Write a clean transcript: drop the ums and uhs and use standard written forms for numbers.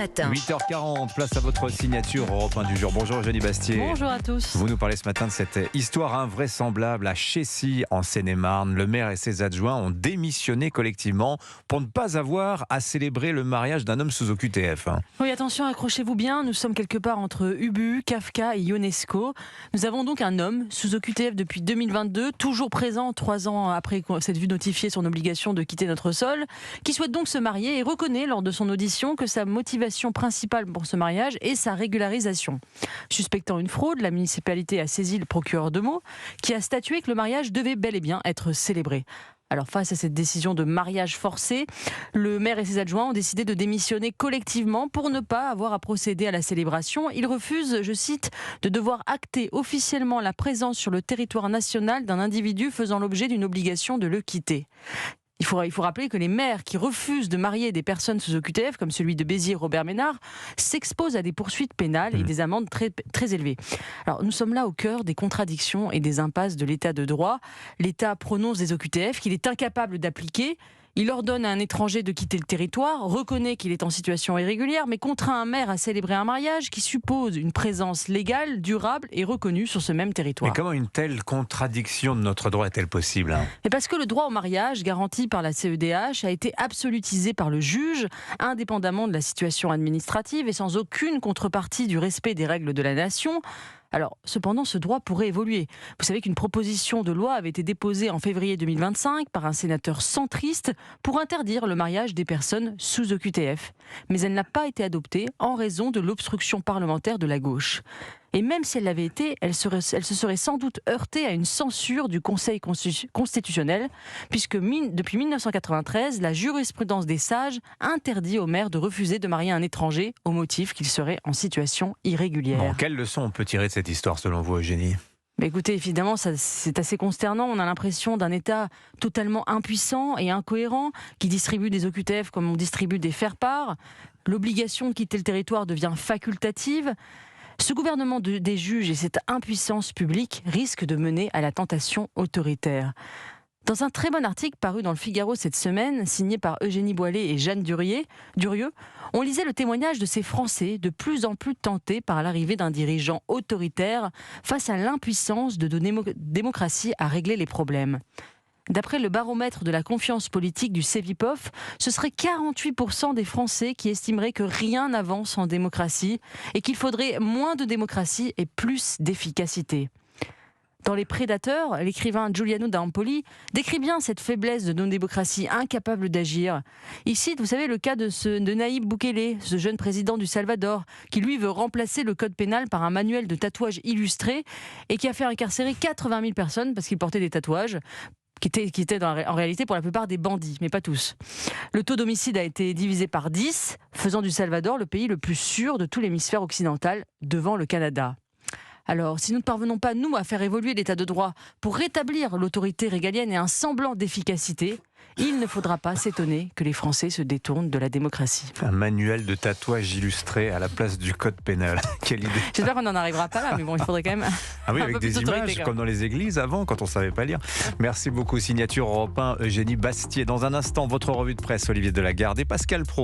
matin. 8h40, place à votre signature Europe 1 du jour. Bonjour Eugénie Bastier. Bonjour à tous. Vous nous parlez ce matin de cette histoire invraisemblable à Chécy en Seine-et-Marne. Le maire et ses adjoints ont démissionné collectivement pour ne pas avoir à célébrer le mariage d'un homme sous OQTF. Oui, attention, accrochez-vous bien, nous sommes quelque part entre Ubu, Kafka et Ionesco. Nous avons donc un homme sous OQTF depuis 2022, toujours présent 3 ans après s'être vu notifier son obligation de quitter notre sol, qui souhaite donc se marier et reconnaît lors de son audition que sa motivation principale pour ce mariage est sa régularisation. Suspectant une fraude, la municipalité a saisi le procureur de Meaux qui a statué que le mariage devait bel et bien être célébré. Alors face à cette décision de mariage forcé, le maire et ses adjoints ont décidé de démissionner collectivement pour ne pas avoir à procéder à la célébration. Ils refusent, je cite, de devoir acter officiellement la présence sur le territoire national d'un individu faisant l'objet d'une obligation de le quitter. Il faut rappeler que les maires qui refusent de marier des personnes sous OQTF, comme celui de Béziers, Robert Ménard, s'exposent à des poursuites pénales et des amendes très, très élevées. Alors, nous sommes là au cœur des contradictions et des impasses de l'état de droit. L'État prononce des OQTF qu'il est incapable d'appliquer. Il ordonne à un étranger de quitter le territoire, reconnaît qu'il est en situation irrégulière, mais contraint un maire à célébrer un mariage qui suppose une présence légale, durable et reconnue sur ce même territoire. Mais comment une telle contradiction de notre droit est-elle possible ? Et parce que le droit au mariage, garanti par la CEDH, a été absolutisé par le juge, indépendamment de la situation administrative et sans aucune contrepartie du respect des règles de la nation. Alors, cependant, ce droit pourrait évoluer. Vous savez qu'une proposition de loi avait été déposée en février 2025 par un sénateur centriste pour interdire le mariage des personnes sous OQTF. Mais elle n'a pas été adoptée en raison de l'obstruction parlementaire de la gauche. Et même si elle l'avait été, elle se serait sans doute heurtée à une censure du Conseil constitutionnel, puisque depuis 1993, la jurisprudence des sages interdit aux maires de refuser de marier un étranger au motif qu'il serait en situation irrégulière. Bon, quelle leçon on peut tirer de cette histoire selon vous, Eugénie ? Mais écoutez, évidemment, c'est assez consternant. On a l'impression d'un État totalement impuissant et incohérent qui distribue des OQTF comme on distribue des faire-part. L'obligation de quitter le territoire devient facultative. Ce gouvernement des juges et cette impuissance publique risquent de mener à la tentation autoritaire. Dans un très bon article paru dans le Figaro cette semaine, signé par Eugénie Boilet et Jeanne Durieux, on lisait le témoignage de ces Français de plus en plus tentés par l'arrivée d'un dirigeant autoritaire face à l'impuissance de nos démocraties à régler les problèmes. D'après le baromètre de la confiance politique du Cevipof, ce serait 48% des Français qui estimeraient que rien n'avance en démocratie et qu'il faudrait moins de démocratie et plus d'efficacité. Dans Les Prédateurs, l'écrivain Giuliano d'Ampoli décrit bien cette faiblesse de nos démocraties incapables d'agir. Il cite, vous savez, le cas de Nayib Bukele, ce jeune président du Salvador, qui lui veut remplacer le code pénal par un manuel de tatouage illustré et qui a fait incarcérer 80 000 personnes parce qu'ils portaient des tatouages qui étaient en réalité pour la plupart des bandits, mais pas tous. Le taux d'homicide a été divisé par 10, faisant du Salvador le pays le plus sûr de tout l'hémisphère occidental, devant le Canada. Alors, si nous ne parvenons pas, nous, à faire évoluer l'état de droit pour rétablir l'autorité régalienne et un semblant d'efficacité, il ne faudra pas s'étonner que les Français se détournent de la démocratie. Un manuel de tatouage illustré à la place du code pénal. Quelle idée. J'espère qu'on n'en arrivera pas là, mais bon, il faudrait quand même Ah oui, un avec peu plus des d'autorité, images comme dans les églises avant, quand on ne savait pas lire. Merci beaucoup, signature Europe 1, Eugénie Bastier. Dans un instant, votre revue de presse, Olivier Delagarde et Pascal Praud.